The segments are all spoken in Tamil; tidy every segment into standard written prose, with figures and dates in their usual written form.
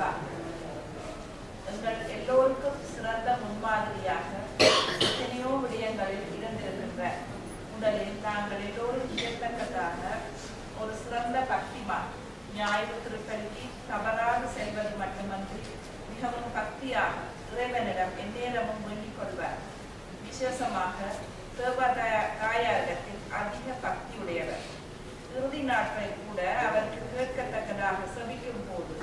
அப்பா எங்கள் எல்லோருக்கும் சிறந்த முன்மாதிரியாக எத்தனையோ விடயங்களில் இருந்திருக்கின்ற முதலில் நாங்கள் எல்லோரும் வியத்தக்கதாக ஒரு சிறந்த பக்திமான் ஞாயிறு திருப்பலிக்கு தவறாக செல்வது மட்டுமன்றி மிகவும் பக்தியாக இறைவனிடம் எந்நேரமும் வேண்டிக் கொள்வார். விசேஷமாக தேவதாயாரிடத்தில் அதிக பக்தியுடையவர். இறுதி நாட்களில் கூட அவருக்கு கேட்கத்தக்கதாக செபிக்கும் போது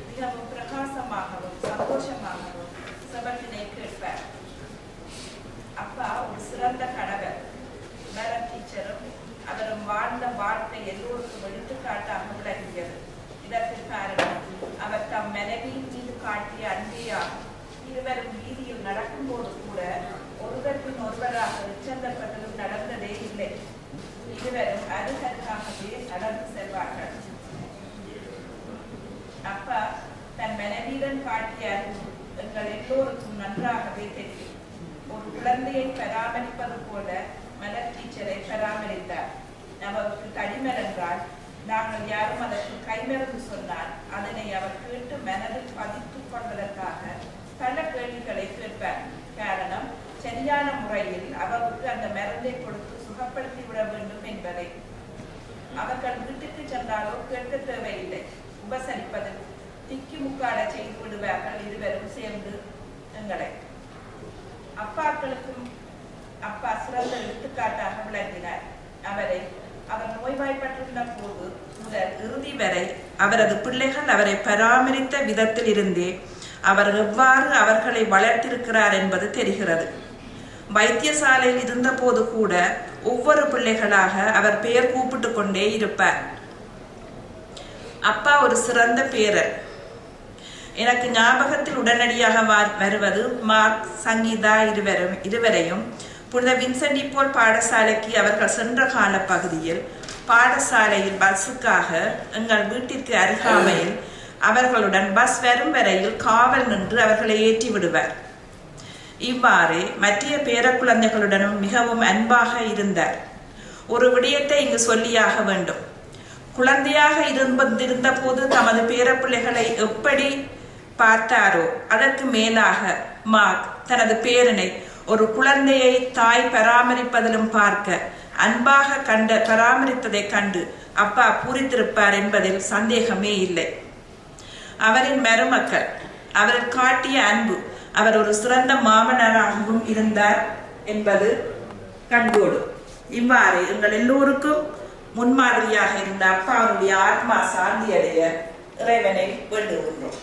மிகவும் பிரகாசமாகவும் சந்தோஷமாகவும் செபத்தினை கேட்பார். அப்பா ஒரு சிறந்த கணவர், மேடம் டீச்சரும் அவரும் வாழ்ந்த வாழ்க்கை எல்லோருக்கும் எடுத்துக்காட்டாக விளங்கியது. இதற்கு காரணம் அவர் தம் மனைவியின் மீது காட்டிய அன்பேயாகும். இருவரும் வீதியில் நடக்கும் போது கூட ஒருவருக்கும் ஒருவராக எச்சந்தப்பட்டதும் நடந்ததே இல்லை. இருவரும் அருகருகாகவே நடந்து செல்வார்கள். அப்பா தன் மனைவியுடன் காட்டிய அன்பு எங்கள் எல்லோருக்கும் நன்றாகவே தெரியும். ஒரு குழந்தையை பராமரிப்பது போல மலர் டீச்சரை பராமரித்தார். நமக்கு தடிமர் என்றால் நாங்கள் யாரும் அதற்கு கைமருந்து சொன்னால் அதனை அவர் கேட்டு மனதில் பதித்துக் கொள்வதற்காக பல கேள்விகளை கேட்பார். காரணம் சரியான முறையில் அவருக்கு அந்த மருந்தை கொடுத்து சுகப்படுத்தி விட வேண்டும் என்பதை. அவர்கள் வீட்டுக்கு சென்றாலோ கேட்க தேவையில்லை. உபசரிப்பதில் திக்கி முக்காட செய்து விடுவார்கள் இருவரும் சேர்ந்து எங்களை. அப்பாக்களுக்கும் அப்பா சிறந்த எடுத்துக்காட்டாக விளங்கினார். அவர் நோய்வாய்ப்பட்டிருந்த போது முதல் இறுதி வரை அவரது பிள்ளைகள் அவரை பராமரித்த விதத்தில் இருந்தே அவர் எவ்வாறு அவர்களை வளர்த்திருக்கிறார் என்பது தெரிகிறது. வைத்தியசாலையில் இருந்த போது கூட ஒவ்வொரு பிள்ளைகளாக அவர் பெயர் கூப்பிட்டு கொண்டே இருப்பார். அப்பா ஒரு சிறந்த பேரர். எனக்கு ஞாபகத்தில் உடனடியாக வருவது மார்க், சங்கீதா இருவரையும் புனித வின்சென்டி போல் பாடசாலைக்கு அவர்கள் சென்ற கால பகுதியில் பாடசாலையில் பஸ்ஸுக்காக எங்கள் வீட்டிற்கு அருகாமையில் அவர்களுடன் பஸ் வரும் வரையில் காவல் நின்று அவர்களை ஏற்றி விடுவார். இவ்வாறு மற்ற பேர குழந்தைகளுடனும் மிகவும் அன்பாக இருந்தார். ஒரு விடயத்தை இங்கு சொல்லியாக வேண்டும். குழந்தையாக இருந்த போது தமது பேரப்பிள்ளைகளை எப்படி பார்த்தாரோ அதற்கு மேலாக மார்க் தனது பேரனை ஒரு குழந்தையை தாய் பராமரிப்பதிலும் பார்க்க அன்பாக பராமரித்ததை கண்டு அப்பா பூரித்திருப்பார் என்பதில் சந்தேகமே இல்லை. அவரின் மருமக்கள் அவரில் காட்டிய அன்பு, அவர் ஒரு சிறந்த மாமனாராகவும் இருந்தார் என்பது கண்கோடு. இவ்வாறு எங்கள் எல்லோருக்கும் முன்மாதிரியாக இருந்த அப்பா அவருடைய ஆத்மா சாந்தி அடைய இறைவனை வேண்டுகின்றோம்.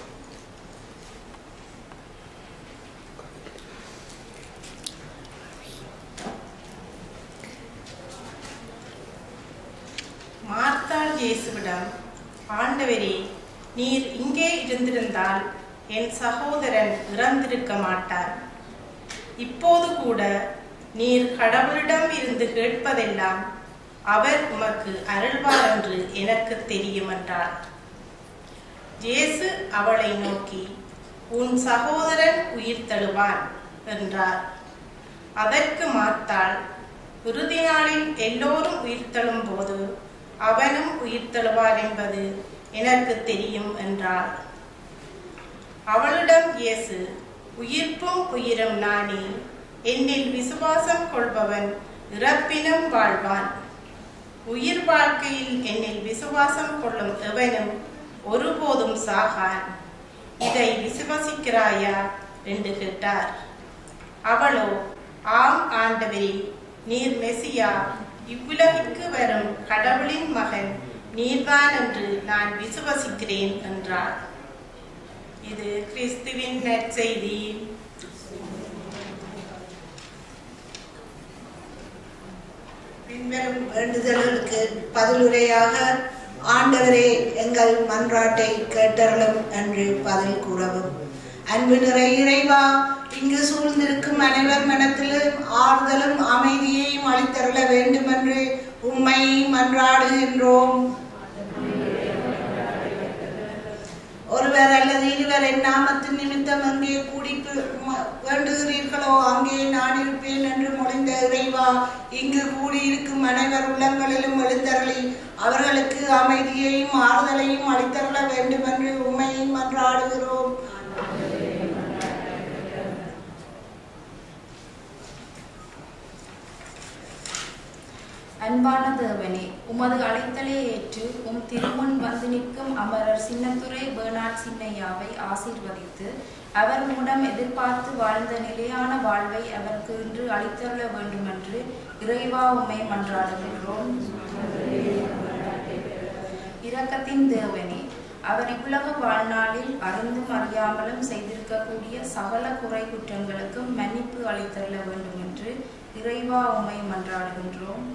மார்த்தாள் இயேசுவிடம், ஆண்டவரே, நீர் இங்கே இருந்திருந்தால் என் சகோதரன் இறந்திருக்க மாட்டார். இப்போது கூட நீர் கடவுளிடம் இருந்து கேட்பதெல்லாம் அவர் உமக்கு அருள்வார் என்று எனக்கு தெரியும் என்றார். இயேசு அவளை நோக்கி, உன் சகோதரன் உயிர் தழுவான் என்றார். அதற்கு மார்த்தாள், இறுதி நாளில் எல்லோரும் உயிர் தழும் போது அவனும் உயிர் தழுவார் என்பது எனக்கு தெரியும் என்றார். அவளிடம் இயேசு, உயிர்ப்பும் உயிரும் நானே, என்னில் விசுவாசம் கொள்பவன் இறப்பினும் வாழ்வான். உயிர் வாழ்க்கையில் என்னில் விசுவாசம் கொள்ளும் எவனும் ஒருபோதும் சாகான். இதை விசுவாசிக்கிறாயா என்று கேட்டார். அவளோ, ஆம் ஆண்டவரே, நீர் மெசியா, இவ்வுலகிற்கு வரும் கடவுளின் மகன் நீர்தான் என்று நான் விசுவசிக்கிறேன் என்றார். இது கிறிஸ்துவின் நற்செய்தி. பின்வரும் வேண்டுதல்களுக்கு பதிலுரையாக, ஆண்டவரே எங்கள் மன்றாட்டை கேட்டருளும் என்று பதில் கூறவும். அன்பு நிறை இறைவா, இங்கு சூழ்ந்திருக்கும் அனைவர் மனத்திலும் ஆறுதலும் அமைதியையும் அளித்தருள வேண்டும் என்று உம்மை மன்றாடுகின்றோம். ஒருவர் அல்லது இருவர் என் நாமத்தின் நிமித்தம் அங்கே கூடி வேண்டுகிறீர்களோ அங்கே நான் இருப்பேன் என்று மொழிந்த இறைவா, இங்கு கூடியிருக்கும் அனைவர் உள்ளங்களிலும் எழுந்தருளி அவர்களுக்கு அமைதியையும் ஆறுதலையும் அளித்தருள வேண்டும் என்று உம்மை மன்றாடுகிறோம். அன்பான தேவனே, உமது அழைத்தலை ஏற்று உம் திருமுன் வந்து நிற்கும் அமரர் சின்னத்துரை பேர்னாட் சின்னையாவை ஆசீர்வதித்து அவர் மூலம் எதிர்பார்த்து வாழ்ந்த நிலையான வாழ்வை அவருக்கு இன்று அளித்தருள வேண்டுமென்று இறைவா உம்மை மன்றாடுகின்றோம். இரக்கத்தின் தேவனே, அவர் இவ்வுலக வாழ்நாளில் அறிந்தும் அறியாமலும் செய்திருக்கக்கூடிய சகல குறை குற்றங்களுக்கும் மன்னிப்பு அளித்தருள வேண்டுமென்று இறைவா உம்மை மன்றாடுகின்றோம்.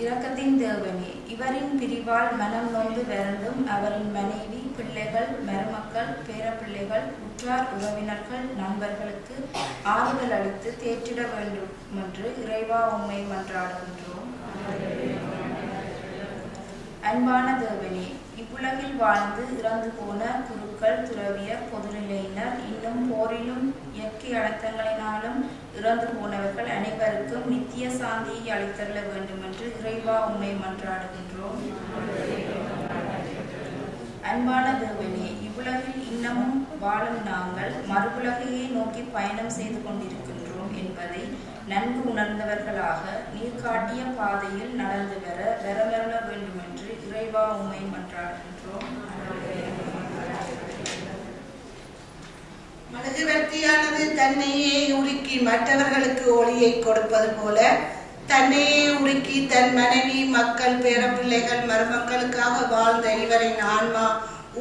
இரக்கத்தின் தேவனே, இவரின் பிரிவால் மனம் நொந்து வருந்தும் அவரின் மனைவி, பிள்ளைகள், மருமக்கள், பேரப்பிள்ளைகள், உற்றார் உறவினர்கள், நண்பர்களுக்கு ஆறுதல் அளித்து தேற்றிட வேண்டும் என்று இறைவா உம்மை மன்றாடுகின்றோம். அன்பான தேவனே, இவ்வுலகில் வாழ்ந்து இறந்து போன குருக்கள், துறவியர், பொதுநிலையினர், இன்னும் போரிலும் இயற்கை அடக்கங்களினாலும் இறந்து போனவர்கள் அனைவருக்கும் நித்திய சாந்தியை அளித்தருள வேண்டும் என்று இறைவா உம்மை மன்றாடுகின்றோம். அன்பான தேவனே, இவ்வுலகில் இன்னமும் வாழும் நாங்கள் மறுவுலகையே நோக்கி பயணம் செய்து கொண்டிருக்கின்றோம் என்பதை நன்கு உணர்ந்தவர்களாக நீர் காட்டிய பாதையில் நடந்து வரமருள வேண்டும் என்று இறைவா உம்மை மன்றாடுகின்றோம். மெழுகுவர்த்தியானது தன்னையே உருக்கி மற்றவர்களுக்கு ஒளியை கொடுப்பது போல தன்னையே உருக்கி தன் மனைவி, மக்கள், பேரப்பிள்ளைகள், மருமக்களுக்காக வாழ்ந்த இவரின் ஆன்மா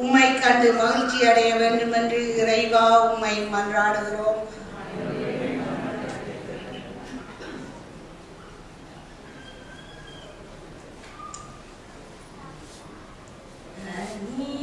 உம்மை கண்டு மகிழ்ச்சி அடைய வேண்டும் என்று இறைவா உம்மை மன்றாடுகிறோம். நீ